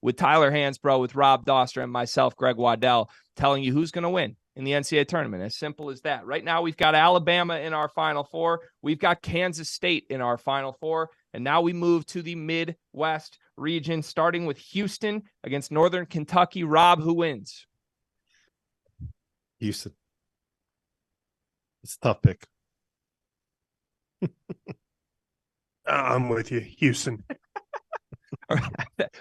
with Tyler Hansbrough, with Rob Doster, and myself, Greg Waddell, telling you who's going to win in the NCAA tournament. As simple as that. Right now, we've got Alabama in our Final Four. We've got Kansas State in our Final Four. And now we move to the Midwest region, starting with Houston against Northern Kentucky. Rob, who wins? Houston. It's a tough pick. I'm with you, Houston.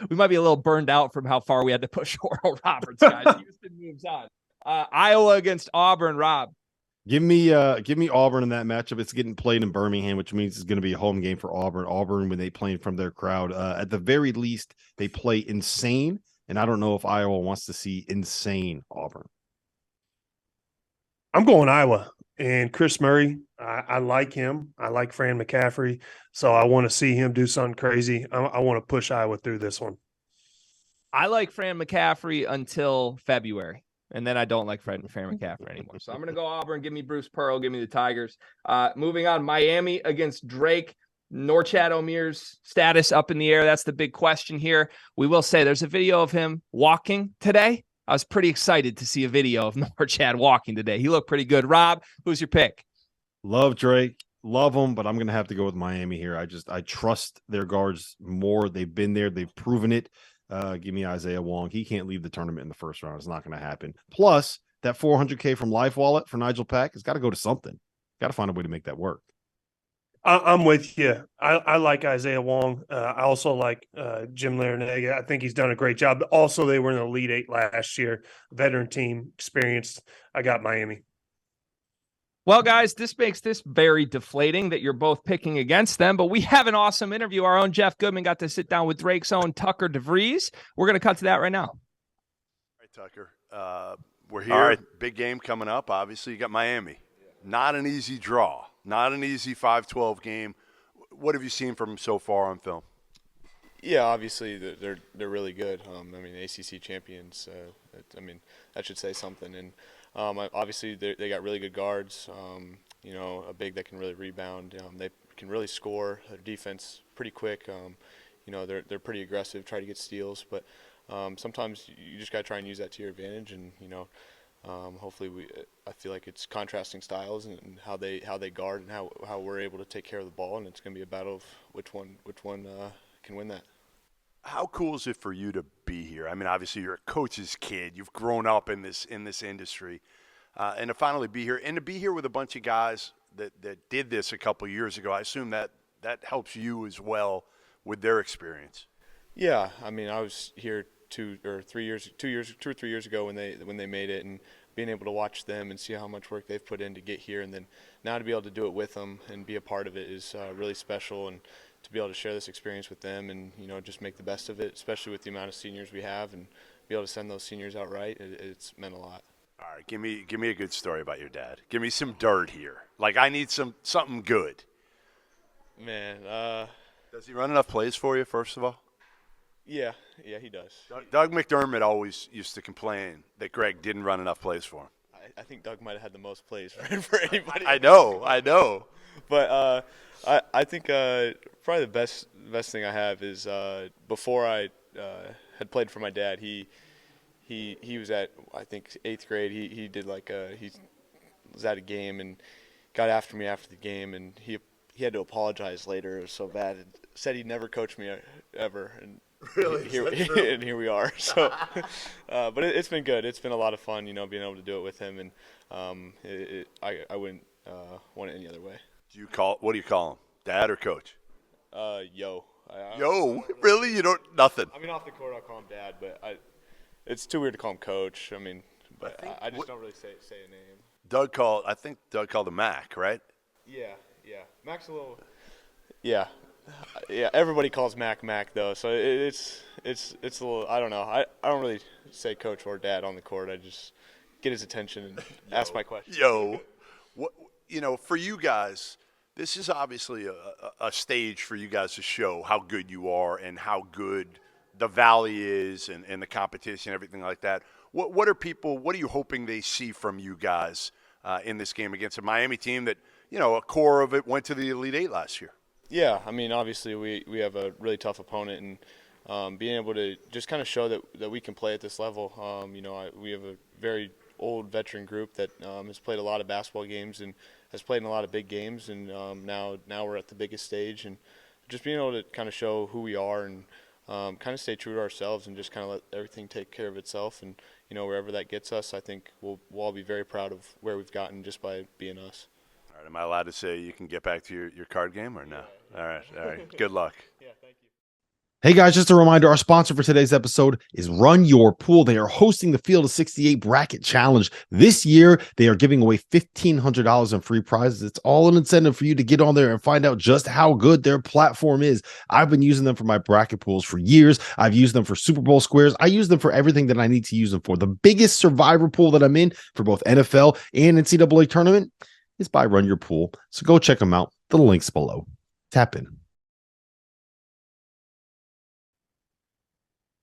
We might be a little burned out from how far we had to push Oral Roberts, guys. Houston moves on. Iowa against Auburn. Rob, give me Auburn in that matchup. It's getting played in Birmingham, which means it's going to be a home game for Auburn. Auburn, when they play from their crowd, at the very least, they play insane. And I don't know if Iowa wants to see insane Auburn. I'm going Iowa. And Chris Murray, I like him. I like Fran McCaffrey. So I want to see him do something crazy. I want to push Iowa through this one. I like Fran McCaffrey until February. And then I don't like Fran McCaffrey anymore. So I'm going to go Auburn. Give me Bruce Pearl. Give me the Tigers. Moving on, Miami against Drake. Norchad Omeir's status up in the air. That's the big question here. We will say there's a video of him walking today. I was pretty excited to see a video of Norchad walking today. He looked pretty good. Rob, who's your pick? Love Drake. Love them, but I'm going to have to go with Miami here. I trust their guards more. They've been there. They've proven it. Give me Isaiah Wong. He can't leave the tournament in the first round. It's not going to happen. Plus, that $400K from Life Wallet for Nigel Pack has got to go to something. Got to find a way to make that work. I'm with you. I like Isaiah Wong. I also like Jim Larinaga. I think he's done a great job. Also, they were in the Elite Eight last year. Veteran team, experienced. I got Miami. Well, guys, this makes this very deflating that you're both picking against them, but we have an awesome interview. Our own Jeff Goodman got to sit down with Drake's own Tucker DeVries. We're going to cut to that right now. All right, Tucker. We're here. All right. Big game coming up. Obviously, you got Miami. Not an easy draw. Not an easy 5-12 game. What have you seen from them so far on film? Yeah, obviously they're really good. ACC champions. That should say something. And obviously they got really good guards. A big that can really rebound. They can really score. Their defense pretty quick. They're pretty aggressive. Try to get steals, but sometimes you just got to try and use that to your advantage. And hopefully I feel like it's contrasting styles and how they guard and how we're able to take care of the ball, and it's going to be a battle of which one can win that. How cool is it for you to be here? I mean, obviously you're a coach's kid. You've grown up in this industry, and to finally be here and to be here with a bunch of guys that did this a couple of years ago. I assume that helps you as well with their experience. Yeah, I was here 2 or 3 years ago when they made it, and being able to watch them and see how much work they've put in to get here, and then now to be able to do it with them and be a part of it is really special, and to be able to share this experience with them and just make the best of it, especially with the amount of seniors we have, and be able to send those seniors out right, it's meant a lot. All right, give me a good story about your dad. Give me some dirt here. Like, I need something good. Man, does he run enough plays for you, first of all? Yeah, he does. Doug McDermott always used to complain that Greg didn't run enough plays for him. I think Doug might have had the most plays for anybody. I know. But I think probably the best thing I have is before I had played for my dad, he was at, I think, 8th grade. He did he was at a game and got after me after the game, and he had to apologize later. It was so bad. And said he'd never coach me ever, and really, and here we are. So, but it's been good. It's been a lot of fun, being able to do it with him, and I wouldn't want it any other way. What do you call him? Dad or coach? Yo. Yo? Really? You don't? Nothing? Off the court, I'll call him Dad, but it's too weird to call him Coach. I just don't really say a name. I think Doug called him Mac, right? Yeah. Mac's a little. Yeah. Everybody calls Mac though, so it's a little. I don't know. I don't really say Coach or Dad on the court. I just get his attention and ask my questions. Yo, what for you guys? This is obviously a stage for you guys to show how good you are and how good the Valley is and the competition, everything like that. What are you hoping they see from you guys in this game against a Miami team that, a core of it went to the Elite Eight last year? Yeah, obviously we have a really tough opponent, and being able to just kind of show that we can play at this level. We have a very old veteran group that has played a lot of basketball games and has played in a lot of big games, and now we're at the biggest stage, and just being able to kind of show who we are and kind of stay true to ourselves and just kind of let everything take care of itself. And wherever that gets us, I think we'll all be very proud of where we've gotten just by being us. All right, am I allowed to say you can get back to your card game or no? All right. Good luck. Yeah, thank you. Hey guys, just a reminder, our sponsor for today's episode is Run Your Pool. They are hosting the Field of 68 Bracket Challenge. This year, they are giving away $1,500 in free prizes. It's all an incentive for you to get on there and find out just how good their platform is. I've been using them for my bracket pools for years. I've used them for Super Bowl squares. I use them for everything that I need to use them for. The biggest survivor pool that I'm in for both NFL and NCAA tournament is by Run Your Pool. So go check them out. The link's below. Tap in.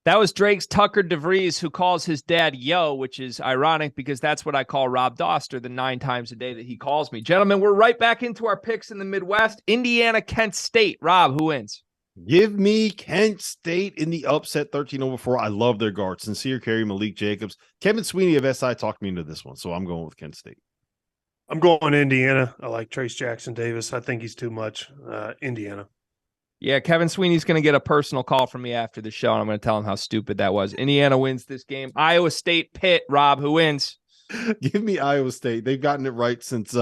That was Drake's Tucker DeVries, who calls his dad Yo, which is ironic because that's what I call Rob Doster the 9 times a day that he calls me. Gentlemen, we're right back into our picks in the Midwest. Indiana, Kent State. Rob, who wins? Give me Kent State in the upset 13-4. I love their guards. Sincere Carey, Malik Jacobs. Kevin Sweeney of SI talked me into this one, so I'm going with Kent State. I'm going Indiana. I like Trace Jackson Davis. I think he's too much. Indiana. Yeah, Kevin Sweeney's going to get a personal call from me after the show, and I'm going to tell him how stupid that was. Indiana wins this game. Iowa State, Pitt. Rob, who wins? Give me Iowa State. They've gotten it right since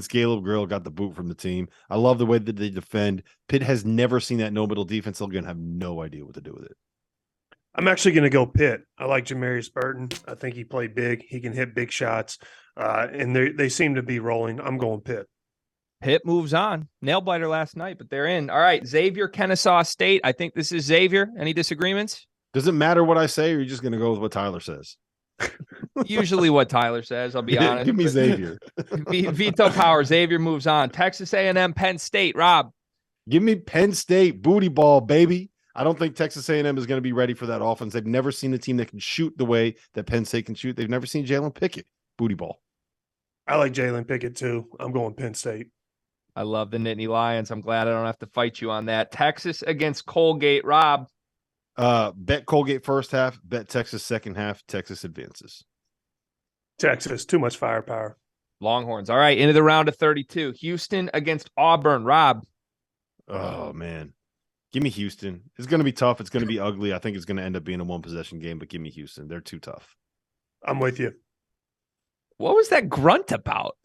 Caleb Grill got the boot from the team. I love the way that they defend. Pitt has never seen that no-middle defense. They're going to have no idea what to do with it. I'm actually going to go Pitt. I like Jamarius Burton. I think he played big. He can hit big shots, and they seem to be rolling. I'm going Pitt. Pitt moves on. Nail biter last night, but they're in. All right, Xavier, Kennesaw State. I think this is Xavier. Any disagreements? Does it matter what I say, or are you just going to go with what Tyler says? Usually what Tyler says, I'll be honest. Give me Xavier. Veto power. Xavier moves on. Texas A&M, Penn State. Rob. Give me Penn State. Booty ball, baby. I don't think Texas A&M is going to be ready for that offense. They've never seen a team that can shoot the way that Penn State can shoot. They've never seen Jalen Pickett. Booty ball. I like Jalen Pickett too. I'm going Penn State. I love the Nittany Lions. I'm glad I don't have to fight you on that. Texas against Colgate. Rob. Bet Colgate first half. Bet Texas second half. Texas advances. Texas, too much firepower. Longhorns. All right, into the round of 32. Houston against Auburn. Rob. Oh, man. Give me Houston. It's going to be tough. It's going to be ugly. I think it's going to end up being a one-possession game, but give me Houston. They're too tough. I'm with you. What was that grunt about?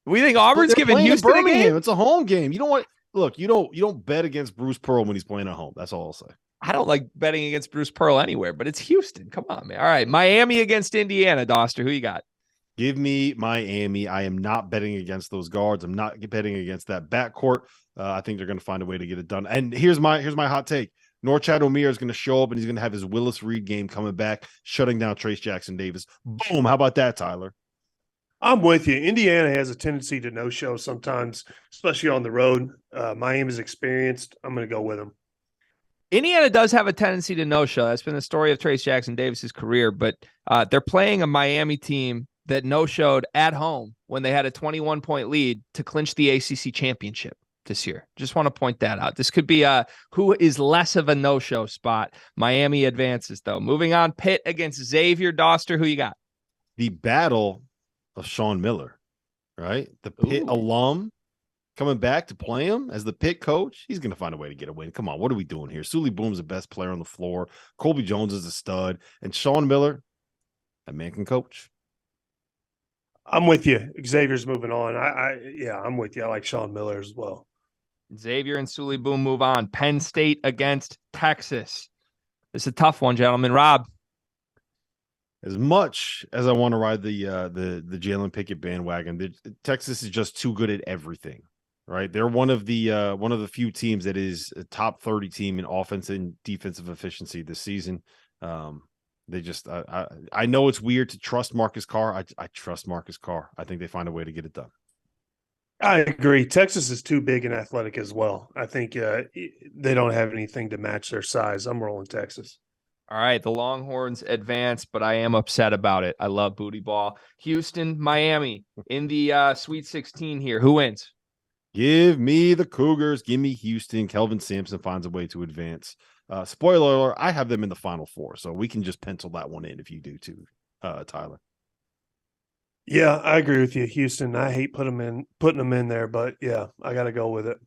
We think Auburn's giving Houston a game? It's a home game. You don't want look, you don't bet against Bruce Pearl when he's playing at home. That's all I'll say. I don't like betting against Bruce Pearl anywhere, but it's Houston. Come on, man. All right, Miami against Indiana. Doster, who you got? Give me Miami. I am not betting against those guards. I'm not betting against that backcourt. I think they're going to find a way to get it done. And here's my hot take. Norchad Omier is going to show up and he's going to have his Willis Reed game coming back, shutting down Trace Jackson Davis. Boom. How about that, Tyler? I'm with you. Indiana has a tendency to no-show sometimes, especially on the road. Miami's experienced. I'm going to go with them. Indiana does have a tendency to no-show. That's been the story of Trace Jackson Davis's career, but they're playing a Miami team that no-showed at home when they had a 21-point lead to clinch the ACC championship this year. Just want to point that out. This could be who is less of a no-show spot. Miami advances, though. Moving on, Pitt against Xavier. Doster, who you got? The battle of Sean Miller, right? The Pitt alum coming back to play him as the Pitt coach. He's going to find a way to get a win. Come on, what are we doing here? Sully Boom's the best player on the floor. Colby Jones is a stud. And Sean Miller, that man can coach. I'm with you. Xavier's moving on. I'm with you. I like Sean Miller as well. Xavier and Sully Boom move on. Penn State against Texas. This is a tough one, gentlemen. Rob. As much as I want to ride the Jalen Pickett bandwagon, Texas is just too good at everything, right? They're one of the few teams that is a top 30 team in offense and defensive efficiency this season. They just I know it's weird to trust Marcus Carr. I trust Marcus Carr. I think they find a way to get it done. I agree. Texas is too big and athletic as well. I think they don't have anything to match their size. I'm rolling Texas. All right, the Longhorns advance, but I am upset about it. I love booty ball. Houston, Miami in the Sweet 16 here. Who wins? Give me the Cougars. Give me Houston. Kelvin Sampson finds a way to advance. Spoiler alert, I have them in the Final Four, so we can just pencil that one in if you do too, Tyler. Yeah, I agree with you, Houston. I hate putting them in there, but yeah, I got to go with it.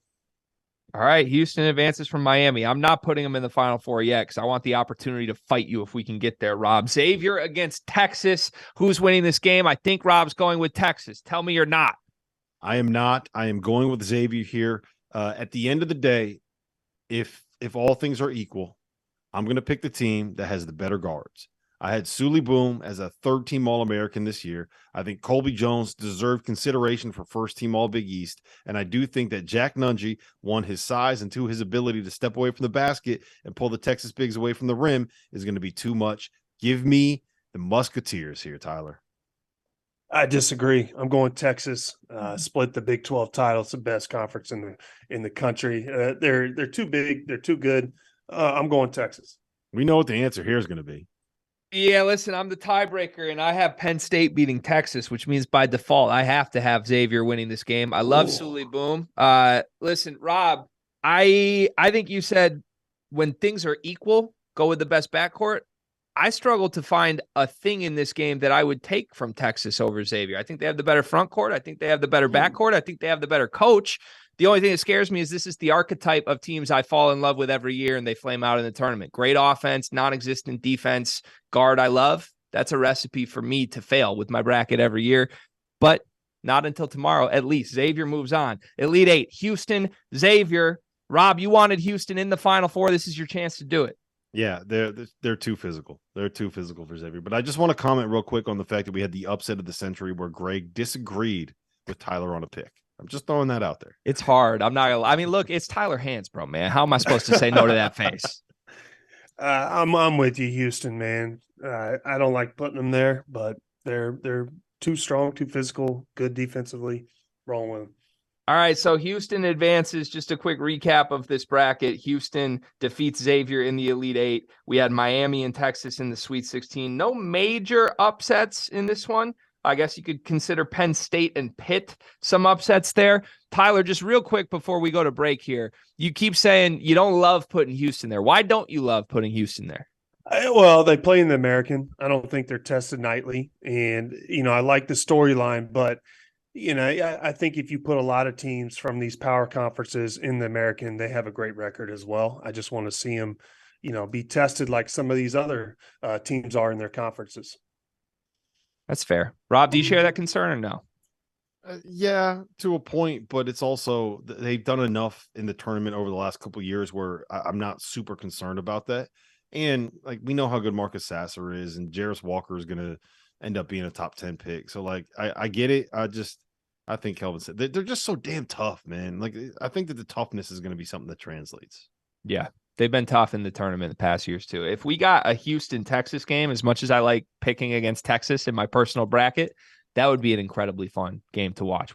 All right, Houston advances from Miami. I'm not putting them in the Final Four yet because I want the opportunity to fight you if we can get there, Rob. Xavier against Texas. Who's winning this game? I think Rob's going with Texas. Tell me you're not. I am not. I am going with Xavier here. At the end of the day, if all things are equal, I'm going to pick the team that has the better guards. I had Sully Boom as a third-team All-American this year. I think Colby Jones deserved consideration for first-team All-Big East, and I do think that Jack Nungy, one, his size, and two, his ability to step away from the basket and pull the Texas Bigs away from the rim is going to be too much. Give me the Musketeers here, Tyler. I disagree. I'm going Texas. Split the Big 12 title. It's the best conference in the country. They're too big. They're too good. I'm going Texas. We know what the answer here is going to be. Yeah, listen, I'm the tiebreaker, and I have Penn State beating Texas, which means by default I have to have Xavier winning this game. I love Sully Boom. Listen, Rob, I think you said when things are equal, go with the best backcourt. I struggle to find a thing in this game that I would take from Texas over Xavier. I think they have the better front court. I think they have the better backcourt. I think they have the better coach. The only thing that scares me is this is the archetype of teams I fall in love with every year, and they flame out in the tournament. Great offense, non-existent defense, guard I love. That's a recipe for me to fail with my bracket every year, but not until tomorrow, at least. Xavier moves on. Elite Eight, Houston, Xavier. Rob, you wanted Houston in the Final Four. This is your chance to do it. Yeah, they're too physical. They're too physical for Xavier. But I just want to comment real quick on the fact that we had the upset of the century where Greg disagreed with Tyler on a pick. I'm just throwing that out there. It's hard. I'm not gonna. I mean, look, it's Tyler Hansbrough, man. How am I supposed to say no to that face? I'm with you, Houston, man. I don't like putting them there, but they're too strong, too physical, good defensively. Rolling with them. All right, so Houston advances. Just a quick recap of this bracket. Houston defeats Xavier in the Elite Eight. We had Miami and Texas in the Sweet 16. No major upsets in this one. I guess you could consider Penn State and Pitt some upsets there. Tyler, just real quick before we go to break here, you keep saying you don't love putting Houston there. Why don't you love putting Houston there? Well, they play in the American. I don't think they're tested nightly. And, I like the storyline, but, I think if you put a lot of teams from these power conferences in the American, they have a great record as well. I just want to see them, be tested like some of these other teams are in their conferences. That's fair. Rob, do you share that concern or no? Yeah, to a point, but it's also they've done enough in the tournament over the last couple of years where I'm not super concerned about that. And like we know how good Marcus Sasser is, and Jarris Walker is going to end up being a top 10 pick. So like I get it. I think Kelvin said they're just so damn tough, man. Like I think that the toughness is going to be something that translates. Yeah. They've been tough in the tournament the past years, too. If we got a Houston-Texas game, as much as I like picking against Texas in my personal bracket, that would be an incredibly fun game to watch.